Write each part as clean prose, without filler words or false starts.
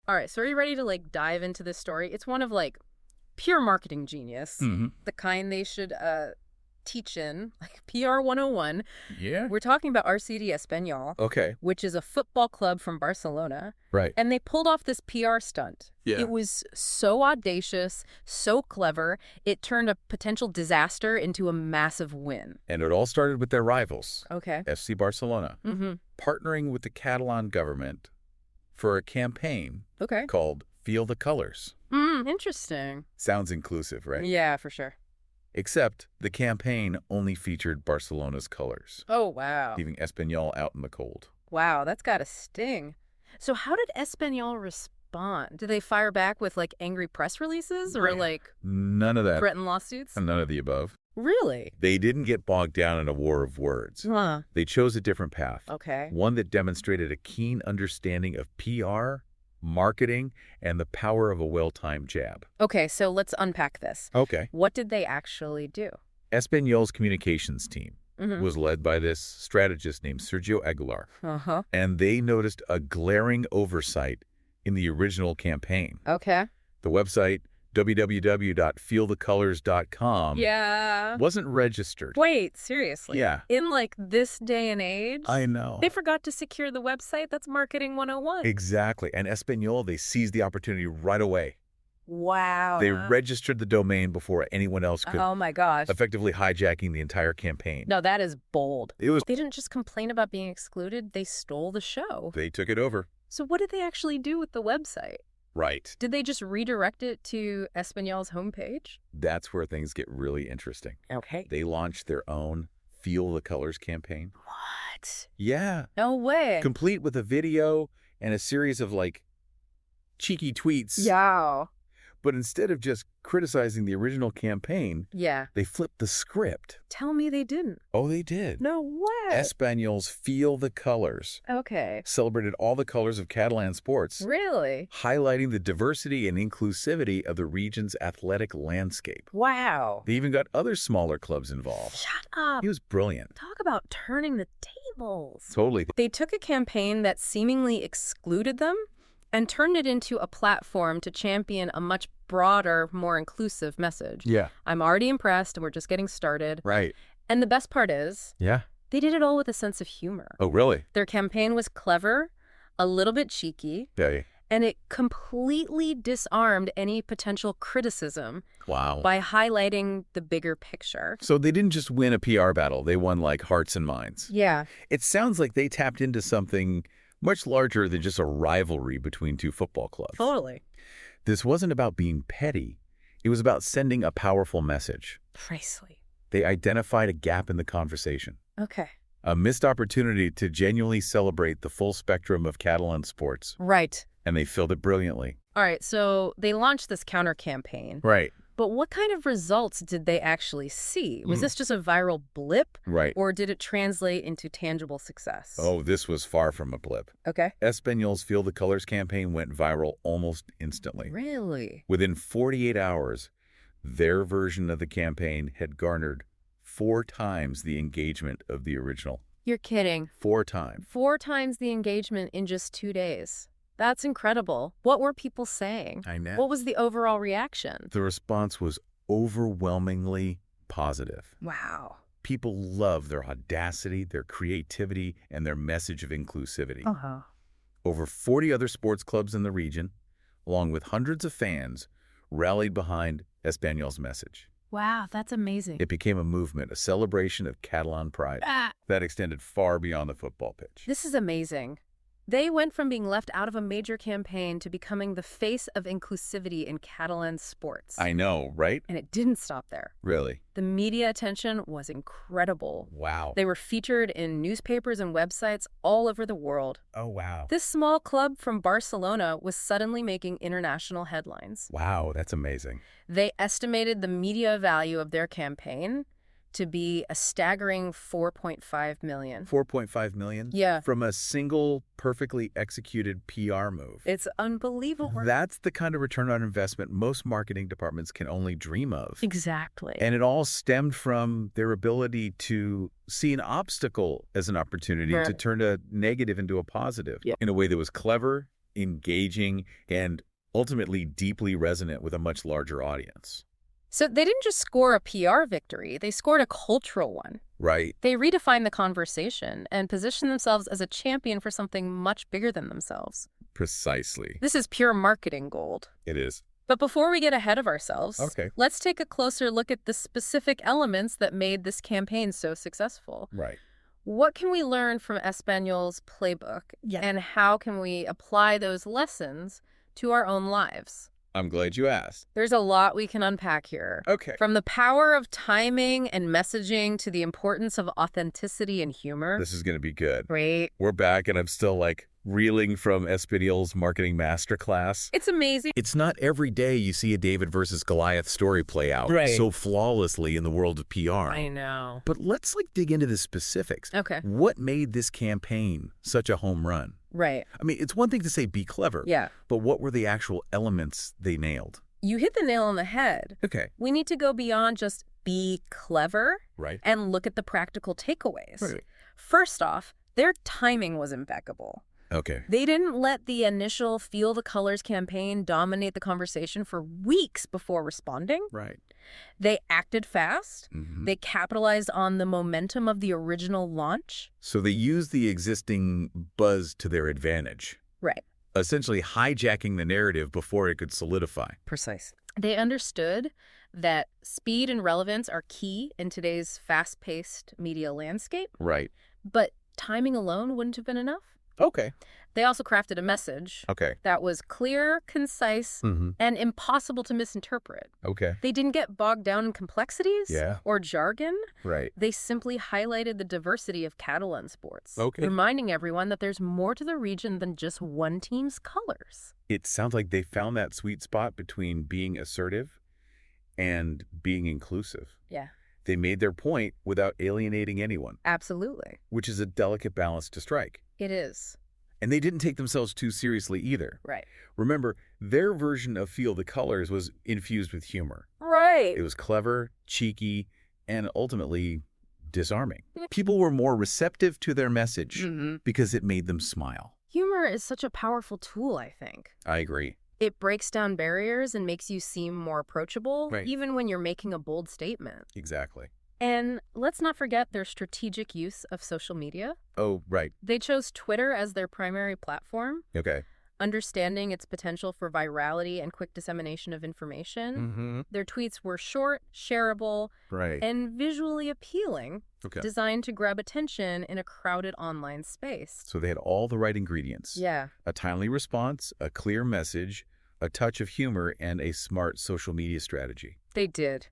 All right, so are you ready to, like, dive into this story? It's one of, like, pure marketing genius, the kind they should teach in, like PR 101. Yeah? We're talking about RCD Espanyol, Okay. which is a football club from Barcelona. Right. And they pulled off this PR stunt. Yeah. It was so audacious, so clever, it turned a potential disaster into a massive win. And it all started with their rivals, Okay. FC Barcelona, partnering with the Catalan government for a campaign Okay. called FeelTheColours. Interesting. Sounds inclusive, right? Yeah, for sure. Except the campaign only featured Barcelona's colors, Oh, wow. leaving Espanyol out in the cold. Wow, that's got a sting. So how did Espanyol respond? Did they fire back with, like, angry press releases or, like, None of that. threatened lawsuits? None of the above. Really? They didn't get bogged down in a war of words. Huh. They chose a different path. Okay. One that demonstrated a keen understanding of PR, marketing, and the power of a well-timed jab. Okay, so let's unpack this. Okay. What did they actually do? Espanyol's communications team was led by this strategist named Sergio Aguilar, Uh-huh. and they noticed a glaring oversight in the original campaign. Okay. The website, www.feelthecolors.com, wasn't registered. Wait, seriously? Yeah. In, like, this day and age? I know. They forgot to secure the website? That's marketing 101. Exactly. And Espanyol, they seized the opportunity right away. Wow. They registered the domain before anyone else could, Oh, my gosh. effectively hijacking the entire campaign. No, that is bold. It was. They didn't just complain about being excluded. They stole the show. They took it over. So what did they actually do with the website? Right. Did they just redirect it to Espanyol's homepage? That's where things get really interesting. Okay. They launched their own Feel the Colors campaign. What? Yeah. No way. Complete with a video and a series of, like, cheeky tweets. Yeah. But instead of just criticizing the original campaign, Yeah. they flipped the script. Tell me they didn't. Oh, they did. No way. Espanyol's Feel the Colors Okay. celebrated all the colors of Catalan sports, Really? highlighting the diversity and inclusivity of the region's athletic landscape. Wow. They even got other smaller clubs involved. Shut up. He was brilliant. Talk about turning the tables. Totally. They took a campaign that seemingly excluded them and turned it into a platform to champion a much broader, more inclusive message. Yeah. I'm already impressed, and we're just getting started. Right. And the best part is, Yeah. they did it all with a sense of humor. Oh, really? Their campaign was clever, a little bit cheeky, Yeah. and it completely disarmed any potential criticism Wow. by highlighting the bigger picture. So they didn't just win a PR battle. They won, like, hearts and minds. Yeah. It sounds like they tapped into something much larger than just a rivalry between two football clubs. Totally. This wasn't about being petty. It was about sending a powerful message. Precisely. They identified a gap in the conversation, Okay. a missed opportunity to genuinely celebrate the full spectrum of Catalan sports, Right. and they filled it brilliantly. All right, so they launched this counter campaign. Right. But what kind of results did they actually see? Was this just a viral blip? Right. Or did it translate into tangible success? Oh, this was far from a blip. Okay. Espanyol's Feel the Colors campaign went viral almost instantly. Really? Within 48 hours, their version of the campaign had garnered 4 times the engagement of the original. You're kidding. 4 times. 4 times the engagement in just 2 days. That's incredible. What were people saying? I know. What was the overall reaction? The response was overwhelmingly positive. Wow. People loved their audacity, their creativity, and their message of inclusivity. Uh-huh. Over 40 other sports clubs in the region, along with hundreds of fans, rallied behind Espanyol's message. Wow, that's amazing. It became a movement, a celebration of Catalan pride that extended far beyond the football pitch. This is amazing. They went from being left out of a major campaign to becoming the face of inclusivity in Catalan sports. I know, right? And it didn't stop there. Really? The media attention was incredible. Wow. They were featured in newspapers and websites all over the world. Oh, wow. This small club from Barcelona was suddenly making international headlines. Wow, that's amazing. They estimated the media value of their campaign to be a staggering $4.5 million. 4.5 million? Yeah. From a single, perfectly executed PR move. It's unbelievable. That's the kind of return on investment most marketing departments can only dream of. Exactly. And it all stemmed from their ability to see an obstacle as an opportunity to turn a negative into a positive in a way that was clever, engaging, and ultimately deeply resonant with a much larger audience. So they didn't just score a PR victory, they scored a cultural one. Right. They redefined the conversation and positioned themselves as a champion for something much bigger than themselves. Precisely. This is pure marketing gold. It is. But before we get ahead of ourselves, Okay. let's take a closer look at the specific elements that made this campaign so successful. Right. What can we learn from Espanyol's playbook, and how can we apply those lessons to our own lives? I'm glad you asked. There's a lot we can unpack here. Okay. From the power of timing and messaging to the importance of authenticity and humor. This is going to be good. Great. We're back, and I'm still, reeling from Espanyol's marketing masterclass. It's amazing. It's not every day you see a David versus Goliath story play out so flawlessly in the world of PR. I know. But let's, dig into the specifics. Okay. What made this campaign such a home run? Right. I mean, it's one thing to say be clever. Yeah. But what were the actual elements they nailed? You hit the nail on the head. Okay. We need to go beyond just be clever Right. and look at the practical takeaways. Right. First off, their timing was impeccable. Okay. They didn't let the initial Feel the Colors campaign dominate the conversation for weeks before responding. Right. They acted fast. Mm-hmm. They capitalized on the momentum of the original launch. So they used the existing buzz to their advantage, Right. essentially hijacking the narrative before it could solidify. Precise. They understood that speed and relevance are key in today's fast-paced media landscape, Right. but timing alone wouldn't have been enough. Okay. They also crafted a message Okay. that was clear, concise, Mm-hmm. and impossible to misinterpret. Okay. They didn't get bogged down in complexities or jargon. Right. They simply highlighted the diversity of Catalan sports, Okay. reminding everyone that there's more to the region than just one team's colors. It sounds like they found that sweet spot between being assertive and being inclusive. Yeah. They made their point without alienating anyone, Absolutely. which is a delicate balance to strike. It is. And they didn't take themselves too seriously either. Right. Remember, their version of Feel the Colors was infused with humor. Right. It was clever, cheeky, and ultimately disarming. People were more receptive to their message because it made them smile. Humor is such a powerful tool, I think. I agree. It breaks down barriers and makes you seem more approachable, Right. even when you're making a bold statement. Exactly. And let's not forget their strategic use of social media. Oh, right. They chose Twitter as their primary platform, Okay. understanding its potential for virality and quick dissemination of information. Mm-hmm. Their tweets were short, shareable, Right. and visually appealing, Okay. designed to grab attention in a crowded online space. So they had all the right ingredients. Yeah. A timely response, a clear message, a touch of humor, and a smart social media strategy. They did.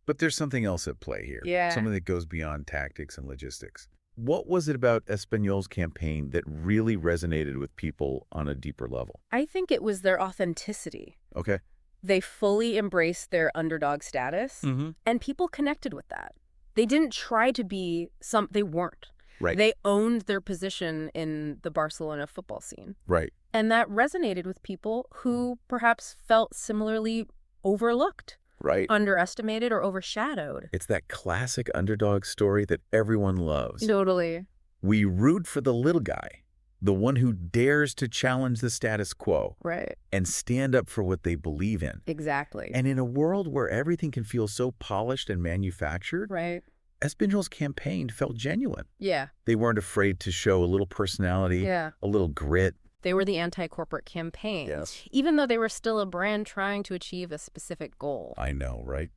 But there's something else at play here. Yeah. Something that goes beyond tactics and logistics. What was it about Espanyol's campaign that really resonated with people on a deeper level? I think it was their authenticity. Okay. They fully embraced their underdog status, Mm-hmm. and people connected with that. They didn't try to be they weren't. Right. They owned their position in the Barcelona football scene. Right. And that resonated with people who perhaps felt similarly overlooked, Right. underestimated, or overshadowed. It's that classic underdog story that everyone loves. Totally. We root for the little guy, the one who dares to challenge the status quo Right. and stand up for what they believe in. Exactly. And in a world where everything can feel so polished and manufactured, Right. Espanyol's campaign felt genuine. Yeah. They weren't afraid to show a little personality, Yeah. a little grit. They were the anti-corporate campaign, Yes. even though they were still a brand trying to achieve a specific goal. I know, right?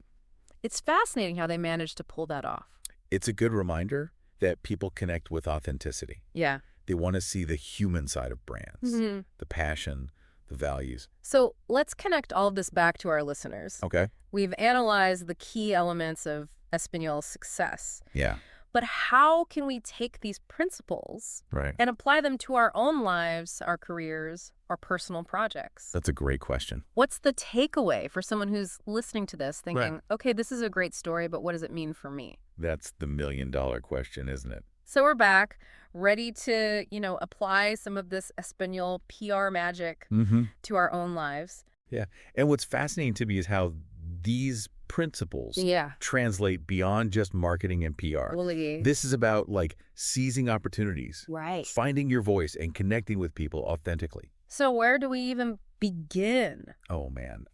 It's fascinating how they managed to pull that off. It's a good reminder that people connect with authenticity. Yeah. They want to see the human side of brands, Mm-hmm. the passion, the values. So let's connect all of this back to our listeners. Okay. We've analyzed the key elements of Espanyol's success. Yeah. But how can we take these principles Right. and apply them to our own lives, our careers, our personal projects? That's a great question. What's the takeaway for someone who's listening to this thinking, Right. okay, this is a great story, but what does it mean for me? That's the million-dollar question, isn't it? So we're back, ready to, apply some of this Espanyol PR magic Mm-hmm. to our own lives. Yeah. And what's fascinating to me is how these principles translate beyond just marketing and PR. Really. This is about seizing opportunities, Right. finding your voice, and connecting with people authentically. So where do we even begin? Oh, man.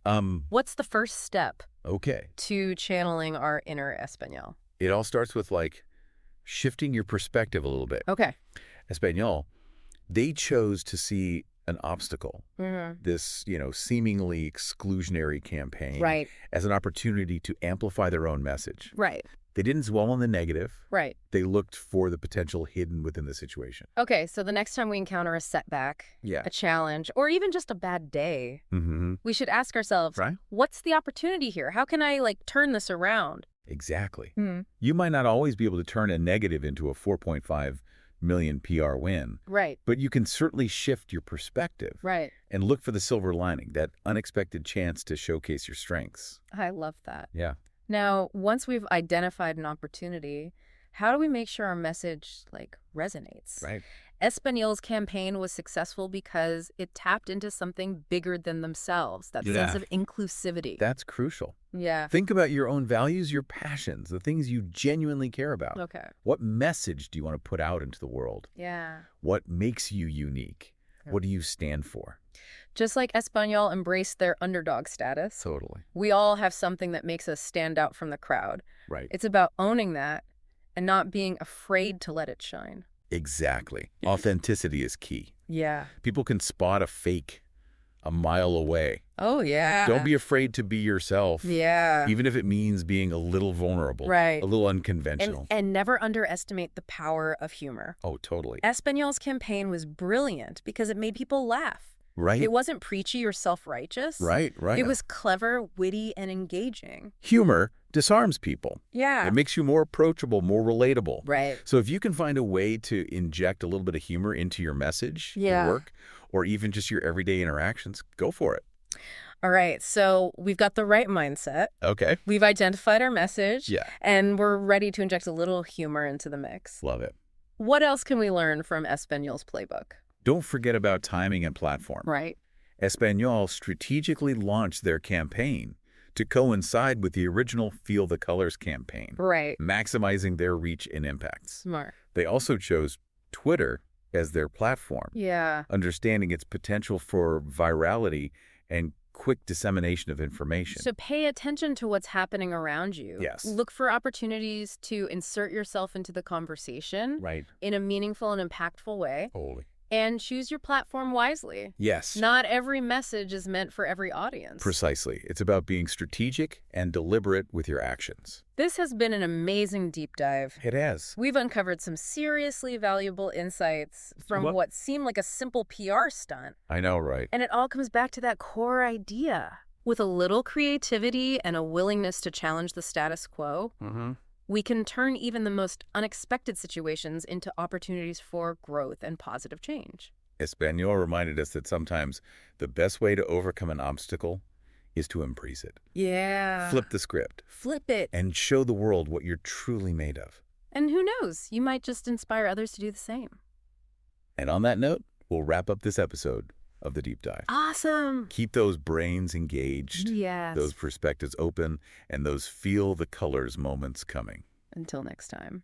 What's the first step Okay. to channeling our inner Espanol? It all starts with, like, shifting your perspective a little bit. Okay. Espanol, they chose to see an obstacle, Mm-hmm. this, seemingly exclusionary campaign, Right. as an opportunity to amplify their own message. Right. They didn't dwell on the negative. Right. They looked for the potential hidden within the situation. Okay, so the next time we encounter a setback, Yeah. a challenge, or even just a bad day, Mm-hmm. we should ask ourselves, Right? what's the opportunity here? How can I, turn this around? Exactly. Hmm. You might not always be able to turn a negative into a 4.5 million PR win, Right. but you can certainly shift your perspective Right. and look for the silver lining, that unexpected chance to showcase your strengths. I love that. Yeah. Now, once we've identified an opportunity, how do we make sure our message, resonates? Right. Espanol's campaign was successful because it tapped into something bigger than themselves, that sense of inclusivity. That's crucial. Yeah. Think about your own values, your passions, the things you genuinely care about. Okay. What message do you want to put out into the world? Yeah. What makes you unique? Yeah. What do you stand for? Just like Espanol embraced their underdog status, Totally. we all have something that makes us stand out from the crowd. Right. It's about owning that and not being afraid to let it shine. Exactly. Authenticity is key. Yeah. People can spot a fake a mile away. Oh, yeah. Don't be afraid to be yourself. Yeah. Even if it means being a little vulnerable. Right. A little unconventional. And never underestimate the power of humor. Oh, totally. Espanol's campaign was brilliant because it made people laugh. Right? It wasn't preachy or self-righteous. Right. It was clever, witty, and engaging. Humor disarms people. Yeah. It makes you more approachable, more relatable. Right. So if you can find a way to inject a little bit of humor into your message, Yeah. your work, or even just your everyday interactions, go for it. All right. So we've got the right mindset. Okay. We've identified our message. Yeah. And we're ready to inject a little humor into the mix. Love it. What else can we learn from Espanol's playbook? Don't forget about timing and platform. Right. Espanol strategically launched their campaign to coincide with the original FeelTheColours campaign, Right. maximizing their reach and impacts. Smart. They also chose Twitter as their platform, Yeah. understanding its potential for virality and quick dissemination of information. So pay attention to what's happening around you. Yes. Look for opportunities to insert yourself into the conversation Right. in a meaningful and impactful way. Holy. And choose your platform wisely. Yes. Not every message is meant for every audience. Precisely. It's about being strategic and deliberate with your actions. This has been an amazing deep dive. It has. We've uncovered some seriously valuable insights from what seemed like a simple PR stunt. I know, right? And it all comes back to that core idea. With a little creativity and a willingness to challenge the status quo, we can turn even the most unexpected situations into opportunities for growth and positive change. Espanol reminded us that sometimes the best way to overcome an obstacle is to embrace it. Yeah. Flip the script. Flip it. And show the world what you're truly made of. And who knows, you might just inspire others to do the same. And on that note, we'll wrap up this episode of The Deep Dive. Awesome. Keep those brains engaged, Yes. those perspectives open, and those feel the colors moments coming. Until next time.